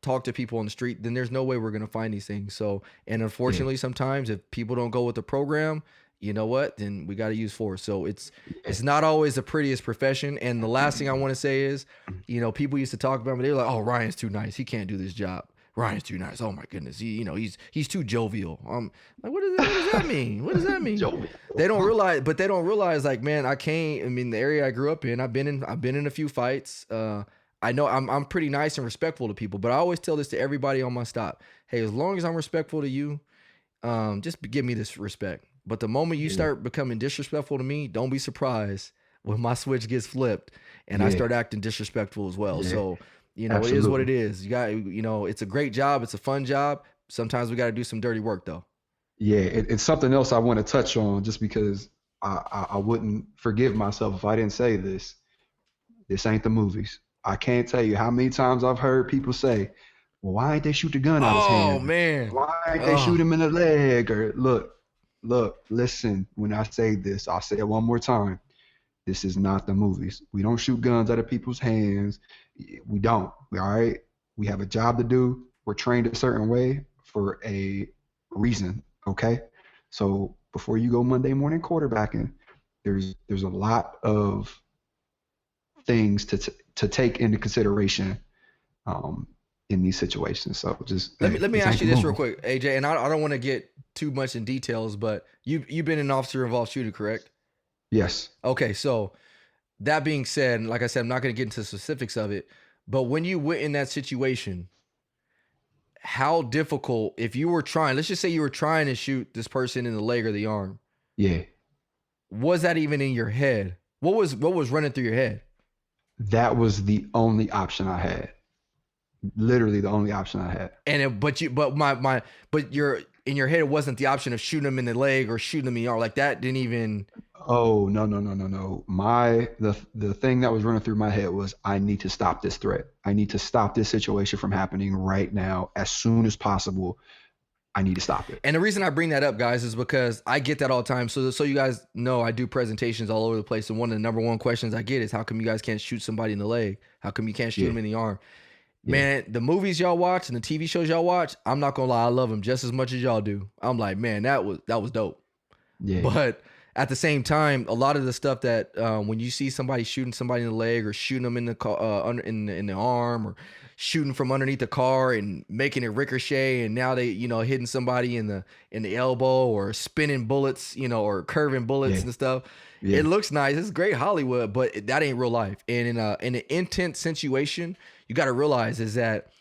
talk to people on the street, then there's no way we're going to find these things. So, and unfortunately, sometimes if people don't go with the program, you know what, then we got to use force. So it's not always the prettiest profession. And the last thing I want to say is, people used to talk about me. They're like, oh, Ryan's too nice. He can't do this job. Ryan's too nice. Oh my goodness. He's too jovial. Like, what does that mean? What does that mean? They don't realize like, man, I can't. I mean, the area I grew up in, I've been in a few fights. I know I'm pretty nice and respectful to people, but I always tell this to everybody on my stop. Hey, as long as I'm respectful to you, just give me this respect. But the moment you start becoming disrespectful to me, don't be surprised when my switch gets flipped and I start acting disrespectful as well. So, Absolutely. It is what it is. You got, it's a great job. It's a fun job. Sometimes we got to do some dirty work though. Yeah. It's something else I want to touch on, just because I wouldn't forgive myself if I didn't say this. This ain't the movies. I can't tell you how many times I've heard people say, well, why ain't they shoot the gun out of his hand? Oh man. Why ain't they shoot him in the leg? Or look, listen, when I say this, I'll say it one more time. This is not the movies. We don't shoot guns out of people's hands. We don't. All right. We have a job to do. We're trained a certain way for a reason. Okay. So before you go Monday morning quarterbacking, there's a lot of things to take into consideration in these situations. So just let me ask you this real quick, AJ, and I don't want to get too much in details, but you've been an officer involved shooter, correct? Yes. Okay, so that being said, like I said, I'm not going to get into specifics of it, but when you went in that situation, how difficult, if you were trying, let's just say you were trying to shoot this person in the leg or the arm. Yeah. Was that even in your head? What was running through your head? That was the only option I had. Literally the only option I had. But you're in your head, it wasn't the option of shooting him in the leg or shooting him in the arm. Like that didn't even. Oh, no. The thing that was running through my head was, I need to stop this threat. I need to stop this situation from happening right now as soon as possible. I need to stop it. And the reason I bring that up, guys, is because I get that all the time. So you guys know I do presentations all over the place. And one of the number one questions I get is, how come you guys can't shoot somebody in the leg? How come you can't shoot them in the arm? Yeah. Man, the movies y'all watch and the TV shows y'all watch, I'm not gonna lie, I love them just as much as y'all do. I'm like, man, that was dope. Yeah. But at the same time, a lot of the stuff that when you see somebody shooting somebody in the leg or shooting them in the car, in the arm, or shooting from underneath the car and making it ricochet, and now they hitting somebody in the elbow, or spinning bullets, or curving bullets and stuff. Yeah. It looks nice. It's great Hollywood, but that ain't real life. And in an intense situation, you got to realize is that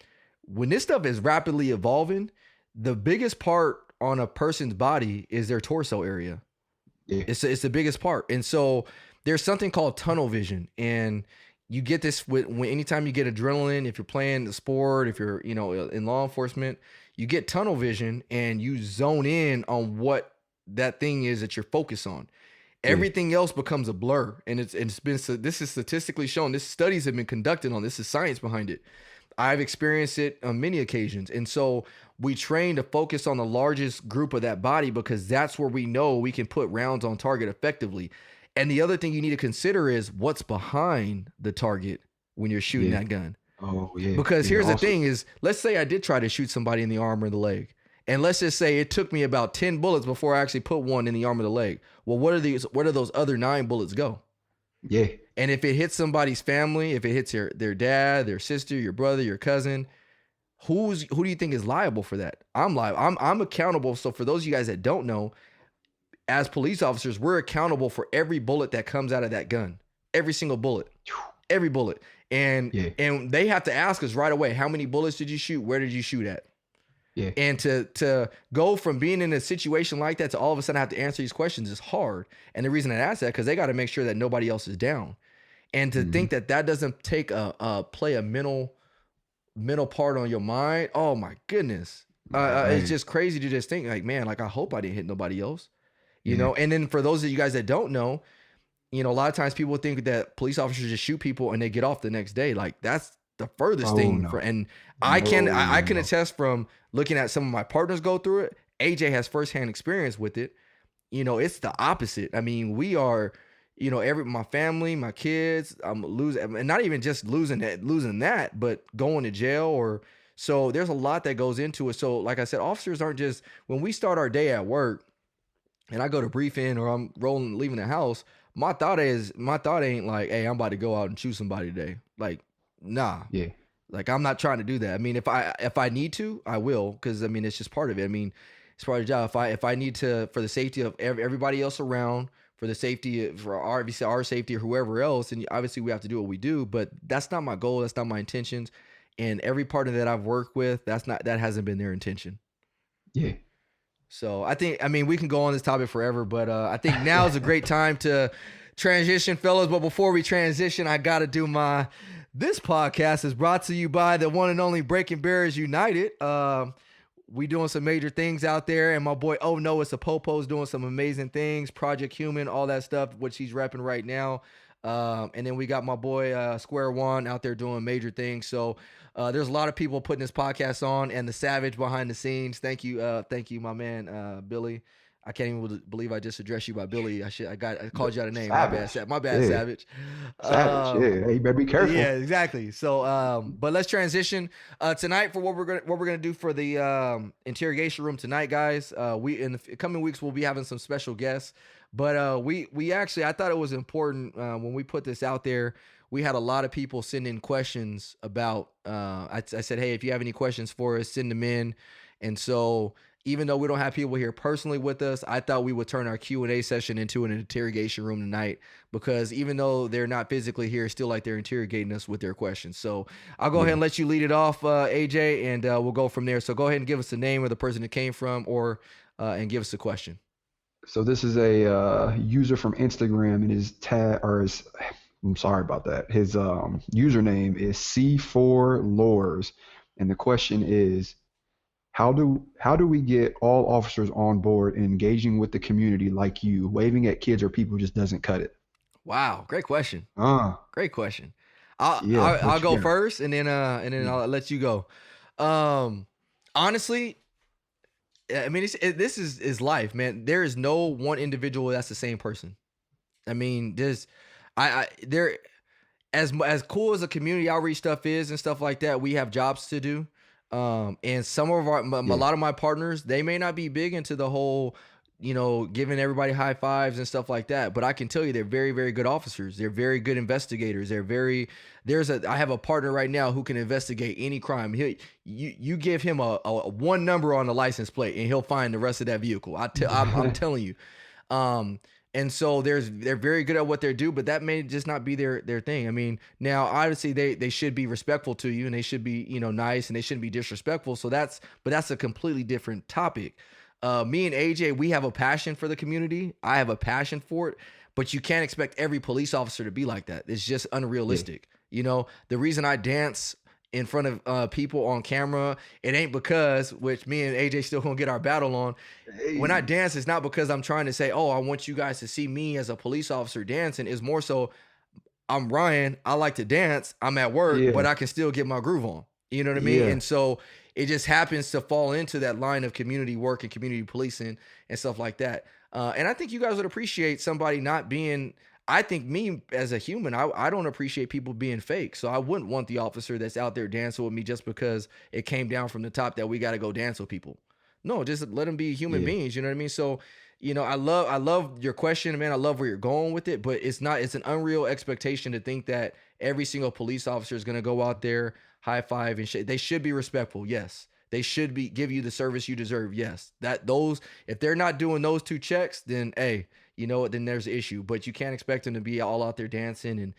when this stuff is rapidly evolving, the biggest part on a person's body is their torso area. Yeah. It's the biggest part. And so there's something called tunnel vision, and you get this when anytime you get adrenaline, if you're playing the sport, if you're in law enforcement, you get tunnel vision and you zone in on what that thing is that you're focused on. Everything else becomes a blur, and this is statistically shown. This studies have been conducted on this. Is science behind it. I've experienced it on many occasions, and so we train to focus on the largest group of that body, because that's where we know we can put rounds on target effectively. And the other thing you need to consider is what's behind the target when you're shooting that gun. Oh yeah. Because here's the thing: is let's say I did try to shoot somebody in the arm or the leg. And let's just say it took me about 10 bullets before I actually put one in the arm of the leg. Well, where do those other 9 bullets go? Yeah. And if it hits somebody's family, if it hits their dad, their sister, your brother, your cousin, who do you think is liable for that? I'm liable. I'm accountable. So for those of you guys that don't know, as police officers, we're accountable for every bullet that comes out of that gun. every single bullet, every bullet. And they have to ask us right away, how many bullets did you shoot? Where did you shoot at? Yeah. And to go from being in a situation like that to all of a sudden have to answer these questions is hard. And the reason I ask that, because they got to make sure that nobody else is down. And to think that doesn't take play a mental part on your mind. Oh my goodness. It's just crazy to just think like, man, like I hope I didn't hit nobody else, you know? And then for those of you guys that don't know, you know, a lot of times people think that police officers just shoot people and they get off the next day. Like that's the furthest thing. I can attest from looking at some of my partners go through it. AJ has firsthand experience with it. You know, it's the opposite. I mean, we are, you know, my family, my kids, I'm losing, and not even just losing that, but going to jail so there's a lot that goes into it. So like I said, officers aren't just, when we start our day at work and I go to briefing or I'm leaving the house, my thought ain't like, hey, I'm about to go out and shoot somebody today. Like, nah. Yeah. Like I'm not trying to do that. I mean, if I need to, I will, because I mean it's just part of it. I mean, it's part of the job. If I need to, for the safety of everybody else around, for the safety for our safety or whoever else, and obviously we have to do what we do. But that's not my goal. That's not my intentions. And every partner that I've worked with, that hasn't been their intention. Yeah. So I mean, we can go on this topic forever, but I think now is a great time to transition, fellas. But before we transition, I got to do this podcast is brought to you by the one and only Breaking Barriers United. We doing some major things out there, and my boy Noah Sapopo's doing some amazing things. Project Human, all that stuff, which he's repping right now. And then we got my boy Square One out there doing major things. So there's a lot of people putting this podcast on, and the Savage behind the scenes. Thank you, my man Billy. I can't even believe I just addressed you by Billy. I called you out of name. Savage. My bad, Savage. Savage. Yeah, you better be careful. Yeah, exactly. So, but let's transition tonight for what we're gonna do for the interrogation room tonight, guys. We in the coming weeks we'll be having some special guests, but we actually I thought it was important when we put this out there. We had a lot of people send in questions about. I said, hey, if you have any questions for us, send them in, and so. Even though we don't have people here personally with us, I thought we would turn our Q&A session into an interrogation room tonight, because even though they're not physically here, it's still like they're interrogating us with their questions. So I'll go ahead and let you lead it off, AJ, and we'll go from there. So go ahead and give us the name of the person it came from, or and give us a question. So this is a user from Instagram, and I'm sorry about that. His username is C4Lores, and the question is, How do we get all officers on board and engaging with the community like you? Waving at kids or people just doesn't cut it. Wow, great question. Great question. I'll go first, and then I'll let you go. Honestly, I mean, this is life, man. There is no one individual that's the same person. I mean, there as cool as the community outreach stuff is and stuff like that, we have jobs to do. And some of a lot of my partners, they may not be big into the whole, you know, giving everybody high fives and stuff like that. But I can tell you, they're very, very good officers. They're very good investigators. I have a partner right now who can investigate any crime. You give him a one number on the license plate and he'll find the rest of that vehicle. I'm telling you. And so they're very good at what they do, but that may just not be their thing. I mean, now obviously they should be respectful to you, and they should be, you know, nice, and they shouldn't be disrespectful. So that's a completely different topic. Me and AJ, we have a passion for the community. I have a passion for it, but you can't expect every police officer to be like that. It's just unrealistic. Yeah. You know, the reason I dance in front of people on camera, it ain't because, which me and AJ still gonna get our battle on. Hey. When I dance, it's not because I'm trying to say, oh, I want you guys to see me as a police officer dancing. It's more so, I'm Ryan, I like to dance, I'm at work, but I can still get my groove on. You know what I mean? Yeah. And so it just happens to fall into that line of community work and community policing and stuff like that. And I think you guys would appreciate somebody not being, I think me as a human, I don't appreciate people being fake. So I wouldn't want the officer that's out there dancing with me just because it came down from the top that we got to go dance with people. No, just let them be human beings. You know what I mean? So, you know, I love your question, man. I love where you're going with it, but it's an unreal expectation to think that every single police officer is going to go out there, high five and shit. They should be respectful. Yes. They should give you the service you deserve. Yes. If they're not doing those two checks, then hey, then there's an issue. But you can't expect them to be all out there dancing and,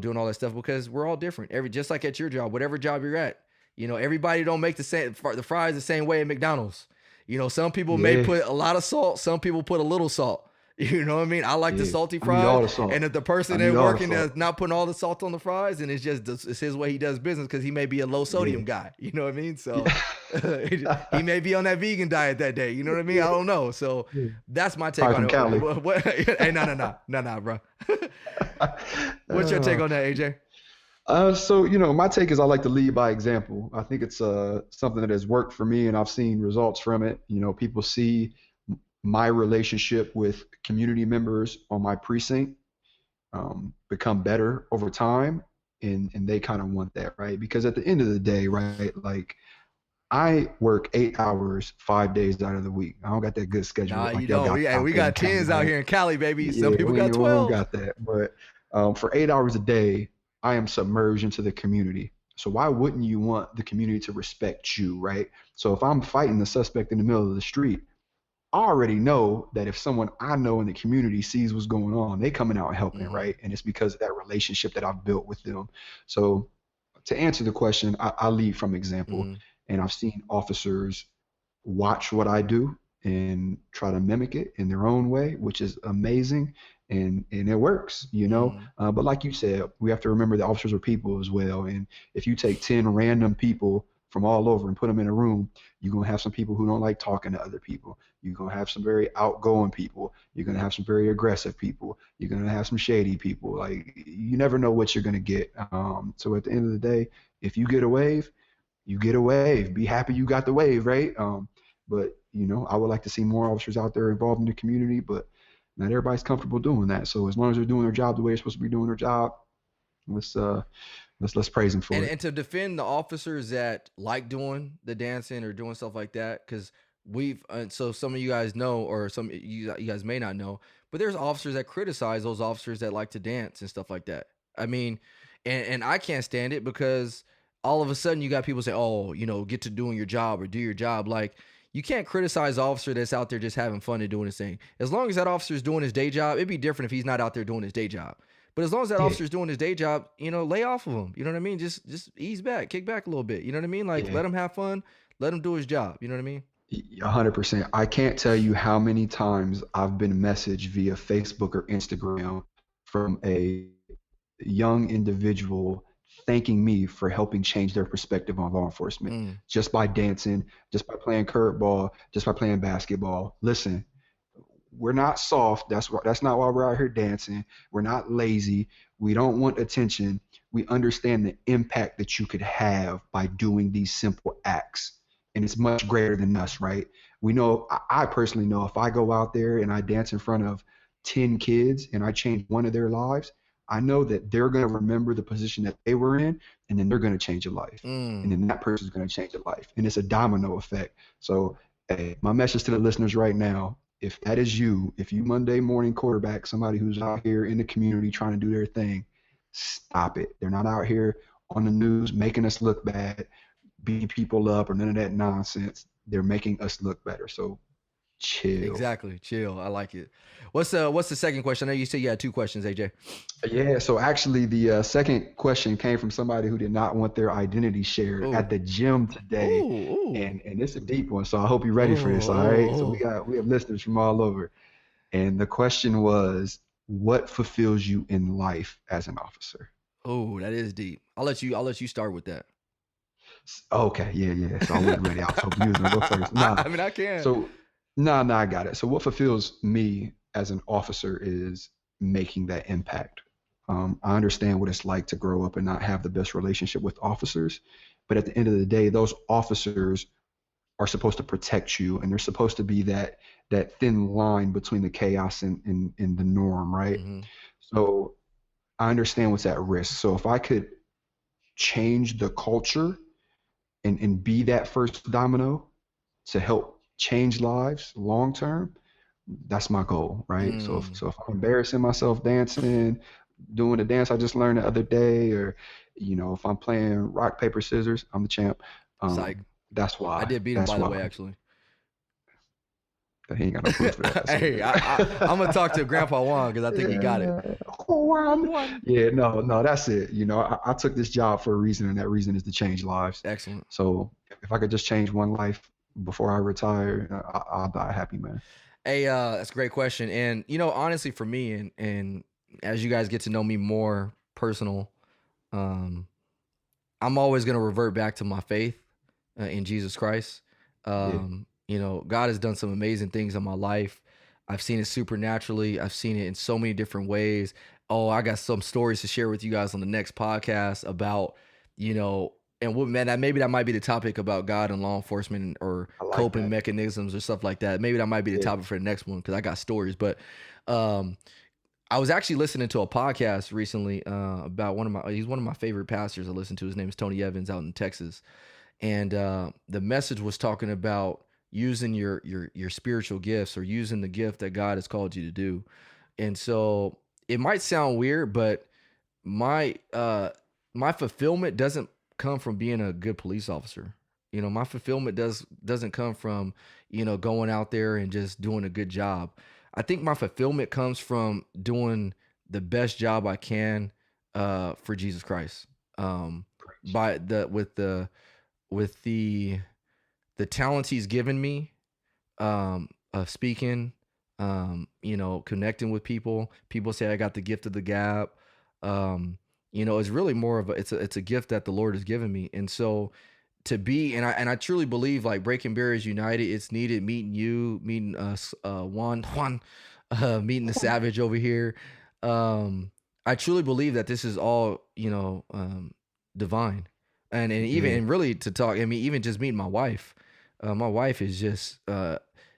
doing all that stuff, because we're all different. Just like at your job, whatever job you're at, everybody don't make the fries the same way at McDonald's. Some people may Yeah, put a lot of salt, some people put a little salt. You know what I mean? I like the yeah. salty I need fries. all the salt. And if the person I there need all the working salt. that's not putting all the salt on the fries, and it's his way he does business, because he may be a low sodium Yeah. guy. You know what I mean? So he Yeah. may be on that vegan diet that day. You know what I mean? I don't know. So Yeah. that's my take Probably on from it. Cali. Hey, no, bro. What's your take on that, AJ? So, my take is I like to lead by example. I think it's something that has worked for me and I've seen results from it. People see my relationship with community members on my precinct become better over time, and they kind of want that, right? Because at the end of the day, right, like I work 8 hours, 5 days out of the week. I don't got that good schedule Nah, you like y'all don't. got Yeah, out we there in got Cali, tens out right? here in Cali, baby. Some Yeah, people we got don't 12. got that. But for 8 hours a day, I am submerged into the community. So why wouldn't you want the community to respect you, right? So if I'm fighting the suspect in the middle of the street, I already know that if someone I know in the community sees what's going on, they coming out and helping, Mm-hmm. right? And it's because of that relationship that I've built with them. So to answer the question, I lead from example, Mm-hmm. and I've seen officers watch what I do and try to mimic it in their own way, which is amazing, and it works. Mm-hmm. But like you said, we have to remember that officers are people as well. And if you take 10 random people from all over and put them in a room, you're gonna have some people who don't like talking to other people. You're gonna have some very outgoing people. You're gonna have some very aggressive people. You're gonna have some shady people. Like you never know what you're gonna get. So at the end of the day, if you get a wave, you get a wave. Be happy you got the wave, right? But I would like to see more officers out there involved in the community, but not everybody's comfortable doing that. So as long as they're doing their job the way they're supposed to be doing their job, let's let's praise them for And it. and to defend the officers that like doing the dancing or doing stuff like that, because so some of you guys know, or some you guys may not know, but there's officers that criticize those officers that like to dance and stuff like that. I mean, and I can't stand it, because all of a sudden you got people say, oh, get to doing your job or do your job. Like, you can't criticize the officer that's out there just having fun and doing his thing. As long as that officer's doing his day job, it'd be different if he's not out there doing his day job. But as long as that Yeah, officer's doing his day job, lay off of him. You know what I mean? Just ease back, kick back a little bit. You know what I mean? Like, yeah, let him have fun, let him do his job. You know what I mean? 100%. I can't tell you how many times I've been messaged via Facebook or Instagram from a young individual thanking me for helping change their perspective on law enforcement Mm, just by dancing, just by playing curveball, just by playing basketball. Listen, we're not soft. That's not why we're out here dancing. We're not lazy. We don't want attention. We understand the impact that you could have by doing these simple acts. And it's much greater than us, right? We know, I personally know, if I go out there and I dance in front of 10 kids and I change one of their lives, I know that they're going to remember the position that they were in, and then they're going to change a life. And mm. then that person's going to change a life. And it's a domino effect. So, hey, my message to the listeners right now, if that is you, if you Monday morning quarterback somebody who's out here in the community trying to do their thing, stop it. They're not out here on the news making us look bad, beating people up, or none of that nonsense. They're making us look better. So chill. Exactly. Chill. I like it. What's the second question? I know you said you had two questions, AJ. Yeah, so actually, the second question came from somebody who did not want their identity shared Oh, at the gym today, oh, oh, and it's a deep one. So I hope you're ready for this. oh, All right. So we oh, got we have listeners from all over, and the question was, what fulfills you in life as an officer? oh. That is deep. I'll let you start with that. Okay, yeah, yeah. So I wasn't ready. I was hoping you was gonna go first. I, Nah. I mean, I can. So nah, I got it. So what fulfills me as an officer is making that impact. I understand what it's like to grow up and not have the best relationship with officers, but at the end of the day, those officers are supposed to protect you, and they're supposed to be that thin line between the chaos and the norm, right? Mm-hmm. So I understand what's at risk. So if I could change the culture and be that first domino to help change lives long term, that's my goal, right? So if, Mm. so if I'm embarrassing myself dancing, doing a dance I just learned the other day, or if I'm playing rock paper scissors, I'm the champ. Psych. That's I why. did beat him, That's by the why. way, actually. He ain't got no proof for that. So. Hey, I'm gonna talk to Grandpa Juan because I think he got it. Juan. Yeah, no, that's it. You know, I took this job for a reason, and that reason is to change lives. Excellent. So if I could just change one life before I retire, I'll die a happy man. Hey, that's a great question. And you know, honestly, for me, and as you guys get to know me more personal, I'm always gonna revert back to my faith in Jesus Christ. You know, God has done some amazing things in my life. I've seen it supernaturally. I've seen it in so many different ways. Oh, I got some stories to share with you guys on the next podcast about, you know, and what, man, maybe that might be the topic about God and law enforcement or coping mechanisms or stuff like that. Maybe that might be the topic for the next one because I got stories. But I was actually listening to a podcast recently about he's one of my favorite pastors I listen to. His name is Tony Evans out in Texas. And the message was talking about using your spiritual gifts or using the gift that God has called you to do. And so it might sound weird, but my fulfillment doesn't come from being a good police officer. You know, my fulfillment doesn't come from, you know, going out there and just doing a good job. I think my fulfillment comes from doing the best job I can for Jesus Christ. With the talents he's given me, of speaking, you know, connecting with people. People say I got the gift of the gab. You know, it's really more of it's a gift that the Lord has given me. And so to be, and I truly believe like Breaking Barriers United, it's needed, meeting you, meeting us, Juan, meeting the Savage over here. I truly believe that this is all, you know, divine. And even and really to talk, I mean, even just meeting my wife is just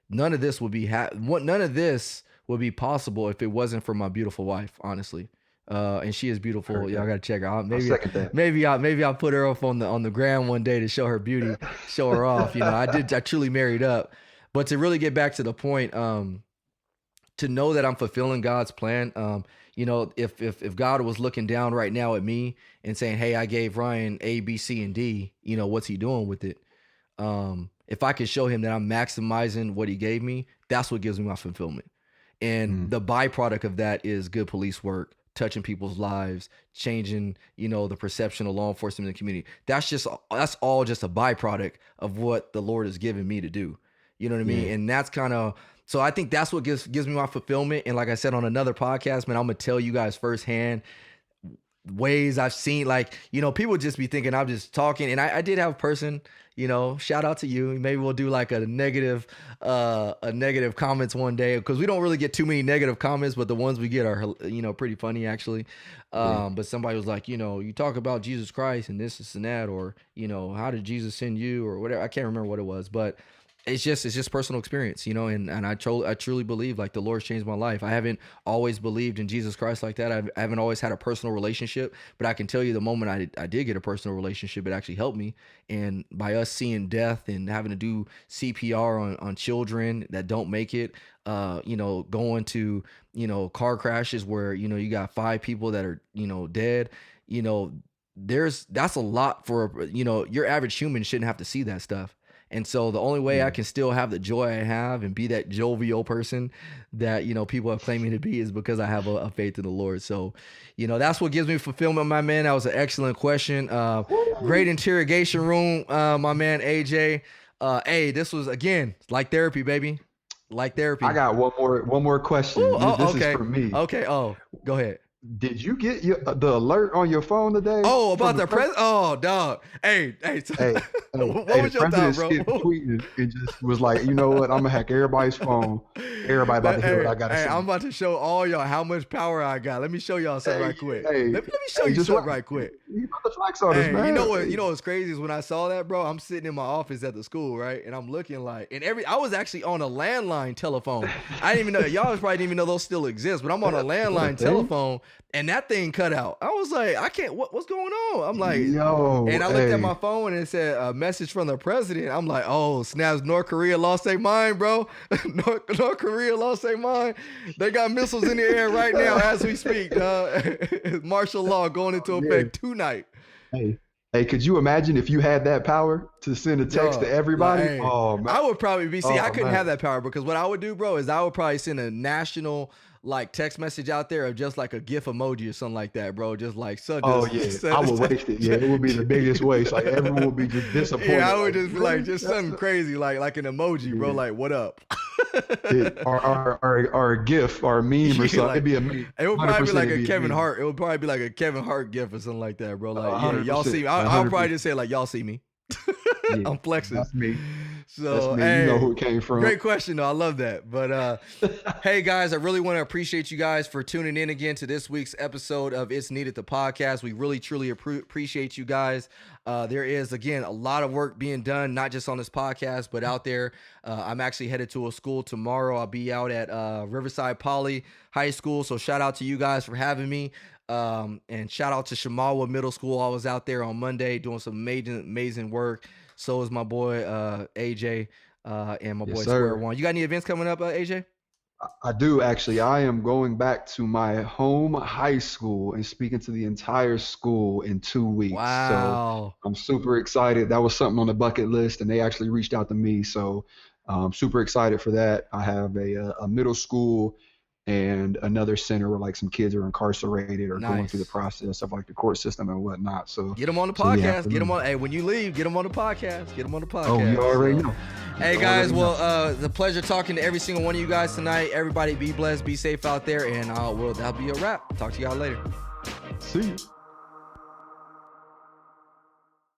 none of this would be none of this would be possible if it wasn't for my beautiful wife, honestly. And she is beautiful. Yeah, I gotta check her out. Maybe I'll put her up on the gram one day to show her beauty, show her off. You know, I truly married up. But to really get back to the point, to know that I'm fulfilling God's plan. You know, if God was looking down right now at me and saying, "Hey, I gave Ryan A, B, C, and D. You know, what's he doing with it?" If I could show him that I'm maximizing what he gave me, that's what gives me my fulfillment. And the byproduct of that is good police work, touching people's lives, changing, you know, the perception of law enforcement in the community. That's all just a byproduct of what the Lord has given me to do. You know what I mean? And that's kind of, so I think that's what gives me my fulfillment. And like I said on another podcast, man, I'm gonna tell you guys firsthand ways I've seen, like, you know, people just be thinking I'm just talking. And I did have a person, you know, shout out to you. Maybe we'll do like a negative comments one day, because we don't really get too many negative comments, but the ones we get are, you know, pretty funny actually. But somebody was like, you know, you talk about Jesus Christ and this and that, or, you know, how did Jesus send you or whatever. I can't remember what it was, but it's just personal experience, you know, and I truly believe like the Lord's changed my life. I haven't always believed in Jesus Christ like that. I haven't always had a personal relationship, but I can tell you the moment I did get a personal relationship, it actually helped me. And by us seeing death and having to do CPR on children that don't make it, you know, going to, you know, car crashes where, you know, you got 5 people that are, you know, dead, you know, that's a lot for, you know, your average human shouldn't have to see that stuff. And so the only way I can still have the joy I have and be that jovial person that, you know, people have claimed me to be is because I have a faith in the Lord. So, you know, that's what gives me fulfillment, my man. That was an excellent question. Great interrogation room, my man, AJ. Hey, this was, again, like therapy, baby. Like therapy. I got one more question. Ooh, this okay. is for me. Okay. Oh, go ahead. Did you get the alert on your phone today? Oh, about the president? Oh, dog. Hey. What was your thought, bro? Tweeting and just was like, you know what? I'm gonna hack everybody's phone. Everybody about to hear what I gotta say. I'm about to show all y'all how much power I got. Let me show y'all something right quick. Let me show you something right quick. You about to flex on us, man. You know what's crazy is when I saw that, bro, I'm sitting in my office at the school, right? And I'm looking like, I was actually on a landline telephone. I didn't even know, y'all probably didn't even know those still exist, but I'm on a landline telephone and that thing cut out. I was like, I can't, what's going on? I'm like, yo, and I looked at my phone and it said a message from the president. I'm like, oh, snaps, North Korea lost their mind, bro. North Korea lost their mind. They got missiles in the air right now as we speak. Martial law going into effect tonight. Hey, Hey, could you imagine if you had that power to send a text to Yo, everybody? hey, Oh man. I would probably be. See, I Oh couldn't man. have that power because what I would do, bro, is I would probably send a national like text message out there of just like a GIF emoji or something like that, bro. Just like so. Oh Just yeah. send I it would to- waste it. Yeah, it would be the biggest waste. Like everyone would be just disappointed. Yeah, I would Like, just be like really? just something crazy, like an emoji, bro. Yeah. Like what up? Or a GIF or a meme or Yeah, something. like, It'd be a meme. it would probably be 100% like it'd a be Kevin meme. Hart. It would probably be like a Kevin Hart GIF or something like that, bro. Like, yeah, y'all 100%. see me. I'll probably 100%. just say like, y'all see me. Yeah, I'm flexing. that's me. That's So, me. hey, You know who it came from. great question, though. I love that. But hey, guys, I really want to appreciate you guys for tuning in again to this week's episode of It's Needed, the podcast. We really, truly appreciate you guys. There is, again, a lot of work being done, not just on this podcast, but out there. I'm actually headed to a school tomorrow. I'll be out at Riverside Poly High School. So shout out to you guys for having me. And shout out to Shamawa Middle School. I was out there on Monday doing some amazing work. So is my boy AJ and my Yes, boy sir. Square One. You got any events coming up, AJ? I do actually. I am going back to my home high school and speaking to the entire school in 2 weeks. Wow. So I'm super excited. That was something on the bucket list, and they actually reached out to me. So I'm super excited for that. I have a middle school and another center where like some kids are incarcerated or going through the Nice. process of like the court system and whatnot. So Get them on the so, yeah, podcast. Get them on. Hey, when you leave, get them on the podcast. Get them on the podcast. oh, you already So, know. hey You guys, already know. well, it's a pleasure talking to every single one of you guys tonight. Everybody be blessed, be safe out there, and that'll be a wrap. Talk to y'all later. See you.